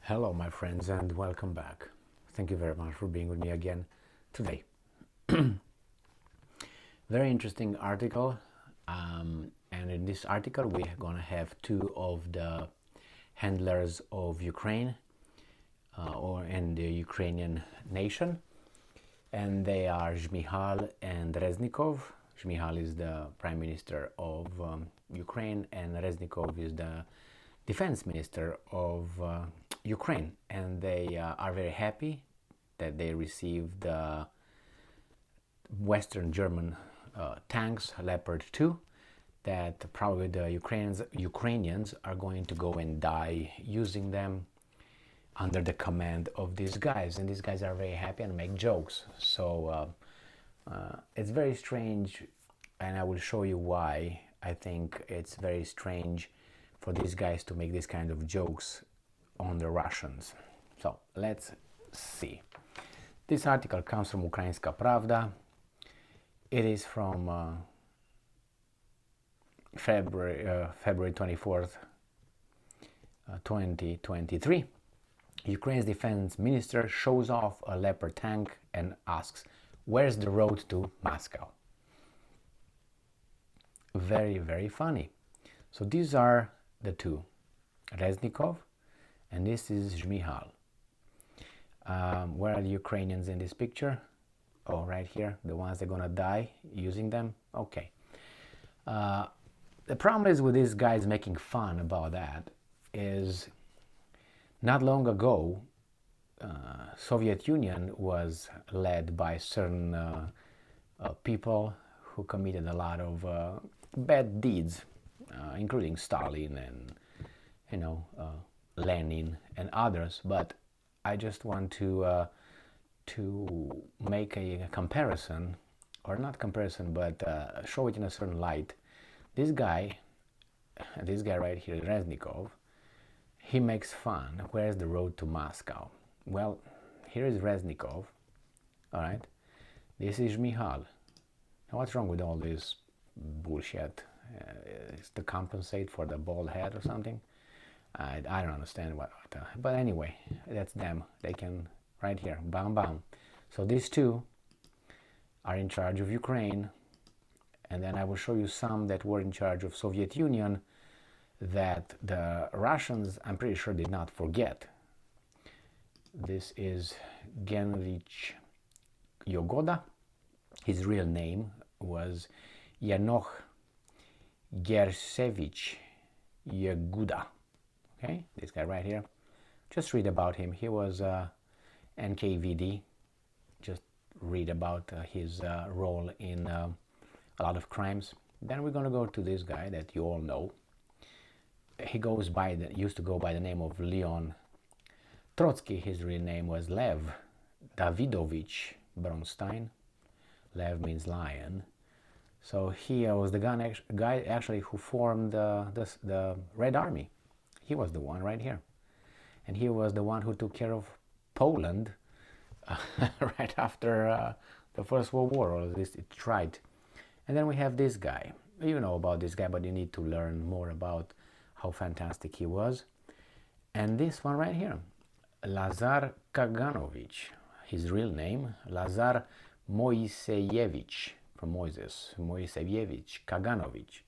Hello, my friends, and welcome back. Thank you very much for being with me again today. Very interesting article, and in this article we're gonna have two of the handlers of Ukraine, or in the Ukrainian nation, and they are Zhmyhal and Reznikov. Zhmyhal is the Prime Minister of Ukraine, and Reznikov is the Defense Minister of Ukraine, and they are very happy that they received the Western German tanks, Leopard 2, that probably the Ukrainians are going to go and die using them under the command of these guys, and these guys are very happy and make jokes. So it's very strange, and I will show you why I think it's very strange for these guys to make this kind of jokes on the Russians. So let's see. This article comes from Ukrainska Pravda. It is from February 24th, 2023. Ukraine's defense minister shows off a Leopard tank and asks, "Where's the road to Moscow?" Very, very funny. So these are the two, Reznikov, and this is Zhmyhal. Where are the Ukrainians in this picture? Oh, right here, the ones that are gonna die using them. Okay. The problem is with these guys making fun about that is not long ago, Soviet Union was led by certain people who committed a lot of bad deeds, including Stalin and Lenin and others. But I just want to make a comparison, or not comparison, but show it in a certain light. This guy right here, Reznikov, he makes fun. Where's the road to Moscow? Well, here is Reznikov. All right, this is Zhmyhal. Now, what's wrong with all this bullshit? Is to compensate for the bald head or something? I don't understand what but anyway, that's them. They can, right here, bam bam. So these two are in charge of Ukraine, and then I will show you some that were in charge of Soviet Union that the Russians, I'm pretty sure, did not forget. This is Genrich Yogoda. His real name was Yanoch Gersevich Yeguda. Okay, this guy right here. Just read about him. He was NKVD. Just read about his role in a lot of crimes. Then we're gonna go to this guy that you all know. He used to go by the name of Leon Trotsky. His real name was Lev Davidovich Bronstein. Lev means lion. So he was the guy actually who formed the Red Army. He was the one right here. And he was the one who took care of Poland right after the First World War, or at least it tried. And then we have this guy. You know about this guy, but you need to learn more about how fantastic he was. And this one right here, Lazar Kaganovich. His real name, Lazar Moiseyevich, from Moses, Moiseyevich Kaganovich.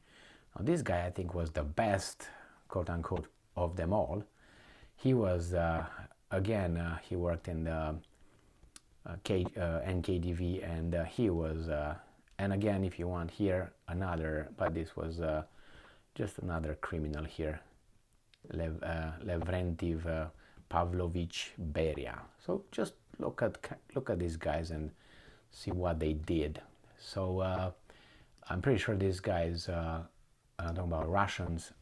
Now this guy, I think, was the best, quote unquote, of them all. He was, he worked in the NKDV, and he was, and again, if you want here, another, but this was just another criminal here, Levrentiv Pavlovich Beria. So just look at these guys and see what they did. So I'm pretty sure these guys, I'm talking about Russians,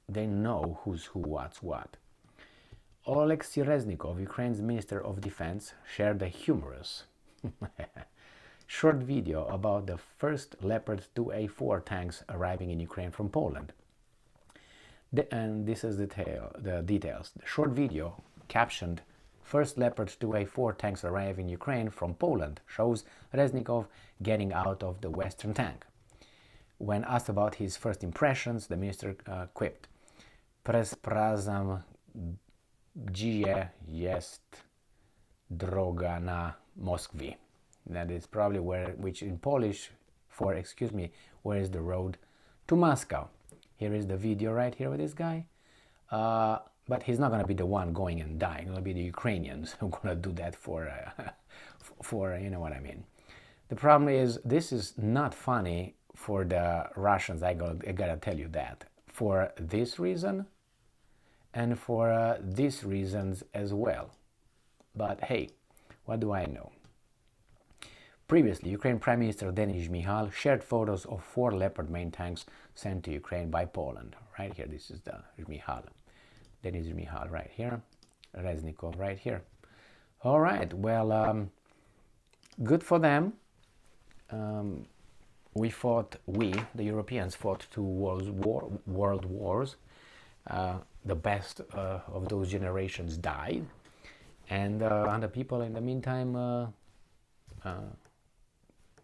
they know who's who, what's what. Oleksiy Reznikov, Ukraine's Minister of Defense, shared a humorous short video about the first Leopard 2A4 tanks arriving in Ukraine from Poland. And this is the details. The short video, captioned "First Leopard 2A4 tanks arrive in Ukraine from Poland," shows Reznikov getting out of the Western tank. When asked about his first impressions, the minister quipped, "Presprazam Gdzie jest droga na Moskwi. That is probably which in Polish for, excuse me, where is the road to Moscow. Here is the video right here with this guy. But he's not going to be the one going and dying. It's going to be the Ukrainians who are going to do that for, you know what I mean. The problem is, this is not funny for the Russians, I gotta tell you that. For this reason, and for these reasons as well. But hey, what do I know? Previously, Ukraine Prime Minister Denis Shmyhal shared photos of 4 Leopard main tanks sent to Ukraine by Poland. Right here, this is the Shmyhal. Denis Shmyhal right here. Reznikov right here. All right, well, good for them. The Europeans fought 2 world wars. The best of those generations died. And other people in the meantime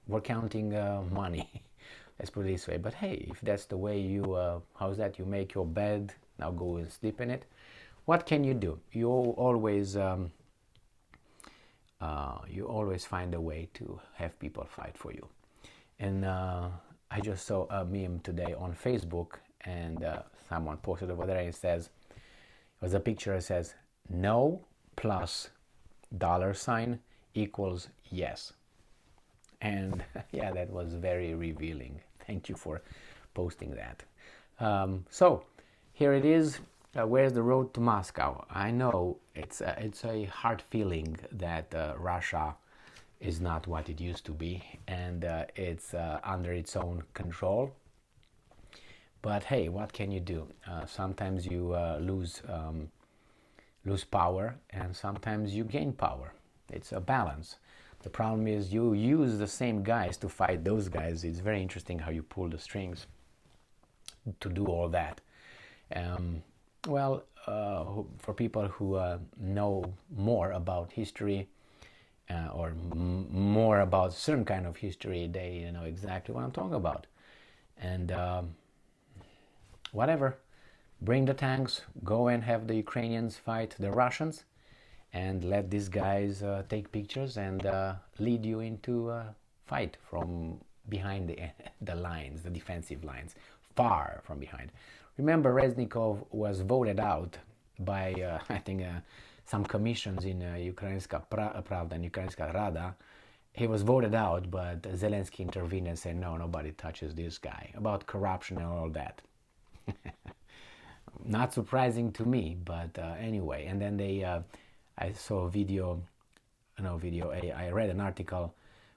were counting money. Let's put it this way. But hey, if that's the way you, how's that? You make your bed, now go and sleep in it. What can you do? You always find a way to have people fight for you. And I just saw a meme today on Facebook, and someone posted over there. It says, it was a picture. It says, no plus $ equals yes. And yeah, that was very revealing. Thank you for posting that. So here it is. Where's the road to Moscow? I know it's a hard feeling that Russia is not what it used to be, and it's under its own control. But hey, what can you do? Sometimes you lose power, and sometimes you gain power. It's a balance. The problem is you use the same guys to fight those guys. It's very interesting how you pull the strings to do all that. For people who know more about history, or more about certain kind of history, they know exactly what I'm talking about. And whatever, bring the tanks, go and have the Ukrainians fight the Russians, and let these guys take pictures and lead you into a fight from behind the lines, the defensive lines, far from behind. Remember, Reznikov was voted out by, I think, some commissions in Ukrainska Pravda and Ukrainska Rada. He was voted out, but Zelensky intervened and said, no, nobody touches this guy, about corruption and all that. Not surprising to me, but anyway. And then I saw a video, I read an article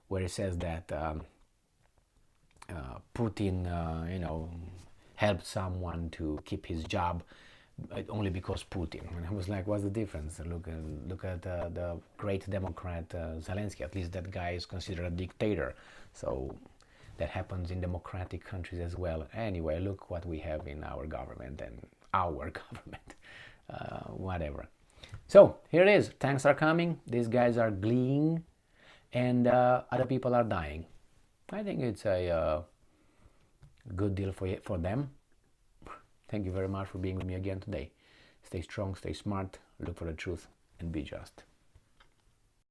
where it says that Putin, helped someone to keep his job only because Putin. And I was like, what's the difference? Look at the great Democrat Zelensky. At least that guy is considered a dictator. So that happens in democratic countries as well. Anyway, look what we have in our government and our government. Whatever. So here it is. Tanks are coming. These guys are gleeing, and other people are dying. I think it's a good deal for them. Thank you very much for being with me again today. Stay strong, stay smart, look for the truth, and be just.